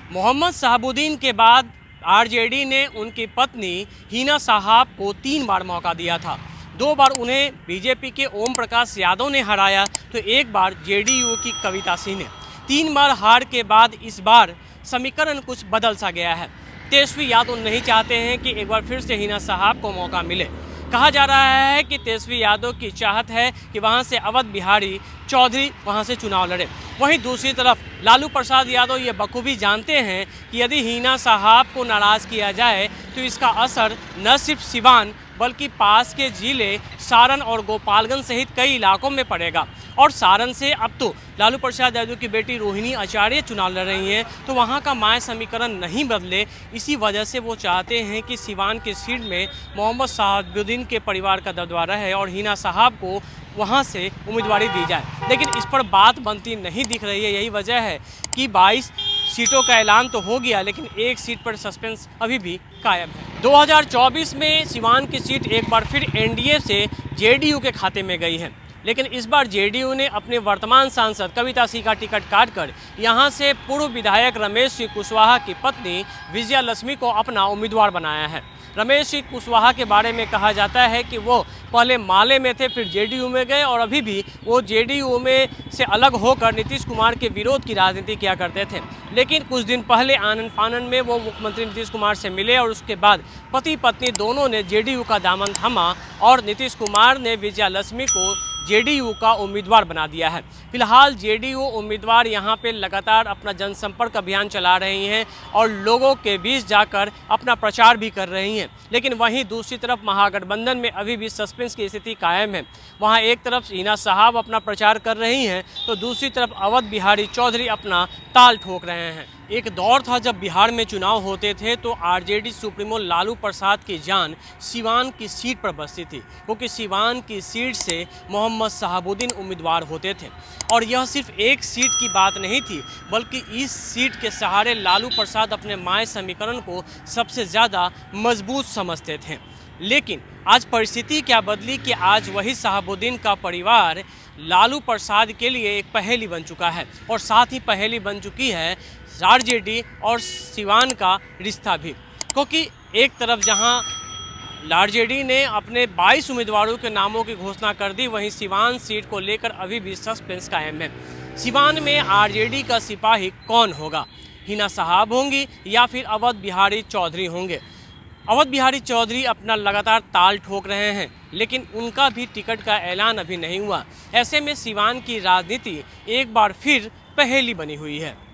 मोहम्मद शहाबुद्दीन के बाद आरजेडी ने उनकी पत्नी हिना साहब को 3 बार मौका दिया था। 2 बार उन्हें बीजेपी के ओम प्रकाश यादव ने हराया तो 1 बार जेडीयू की कविता सिंह ने। 3 बार हार के बाद इस बार समीकरण कुछ बदल सा गया है। तेजस्वी यादव नहीं चाहते हैं कि एक बार फिर से हिना साहब को मौका मिले। कहा जा रहा है कि तेजस्वी यादव की चाहत है कि वहां से अवध बिहारी चौधरी वहां से चुनाव लड़े। वहीं दूसरी तरफ लालू प्रसाद यादव ये बखूबी जानते हैं कि यदि हिना साहब को नाराज़ किया जाए तो इसका असर न सिर्फ सिवान बल्कि पास के जिले सारण और गोपालगंज सहित कई इलाकों में पड़ेगा। और सारण से अब तो लालू प्रसाद यादव की बेटी रोहिणी आचार्य चुनाव लड़ रही हैं, तो वहां का माय समीकरण नहीं बदले। इसी वजह से वो चाहते हैं कि सिवान की सीट में मोहम्मद शहाबुद्दीन के परिवार का दबदबा है और हिना साहब को वहां से उम्मीदवारी दी जाए। लेकिन इस पर बात बनती नहीं दिख रही है। यही वजह है कि 22 सीटों का ऐलान तो हो गया, लेकिन एक सीट पर सस्पेंस अभी भी कायम है। 2024 में सिवान की सीट एक बार फिर एनडीए से जेडीयू के खाते में गई है, लेकिन इस बार जेडीयू ने अपने वर्तमान सांसद कविता सिंह का टिकट काटकर यहां से पूर्व विधायक रमेश सिंह कुशवाहा की पत्नी विजयालक्ष्मी को अपना उम्मीदवार बनाया है। रमेश सिंह कुशवाहा के बारे में कहा जाता है कि वो पहले माले में थे, फिर जेडीयू में गए और अभी भी वो जेडीयू में से अलग होकर नीतीश कुमार के विरोध की राजनीति किया करते थे। लेकिन कुछ दिन पहले आनन फानन में वो मुख्यमंत्री नीतीश कुमार से मिले और उसके बाद पति पत्नी दोनों ने जेडीयू का दामन थामा और नीतीश कुमार ने विजयालक्ष्मी को जेडीयू का उम्मीदवार बना दिया है। फिलहाल जेडीयू उम्मीदवार यहां पे लगातार अपना जनसंपर्क अभियान चला रही हैं और लोगों के बीच जाकर अपना प्रचार भी कर रही हैं। लेकिन वहीं दूसरी तरफ महागठबंधन में अभी भी सस्पेंस की स्थिति कायम है। वहां एक तरफ हिना साहब अपना प्रचार कर रही हैं तो दूसरी तरफ अवध बिहारी चौधरी अपना ताल ठोक रहे हैं। एक दौर था जब बिहार में चुनाव होते थे तो आरजेडी सुप्रीमो लालू प्रसाद की जान सिवान की सीट पर बसती थी, क्योंकि सिवान की सीट से मोहम्मद शहाबुद्दीन उम्मीदवार होते थे। और यह सिर्फ एक सीट की बात नहीं थी, बल्कि इस सीट के सहारे लालू प्रसाद अपने माय समीकरण को सबसे ज़्यादा मजबूत समझते थे। लेकिन आज परिस्थिति क्या बदली कि आज वही शहाबुद्दीन का परिवार लालू प्रसाद के लिए एक पहेली बन चुका है और साथ ही पहेली बन चुकी है आरजेडी और सिवान का रिश्ता भी। क्योंकि एक तरफ जहां आरजेडी ने अपने 22 उम्मीदवारों के नामों की घोषणा कर दी, वहीं सिवान सीट को लेकर अभी भी सस्पेंस कायम है। सिवान में आरजेडी का सिपाही कौन होगा? हिना साहब होंगी या फिर अवध बिहारी चौधरी होंगे? अवध बिहारी चौधरी अपना लगातार ताल ठोक रहे हैं, लेकिन उनका भी टिकट का ऐलान अभी नहीं हुआ। ऐसे में सिवान की राजनीति एक बार फिर पहेली बनी हुई है।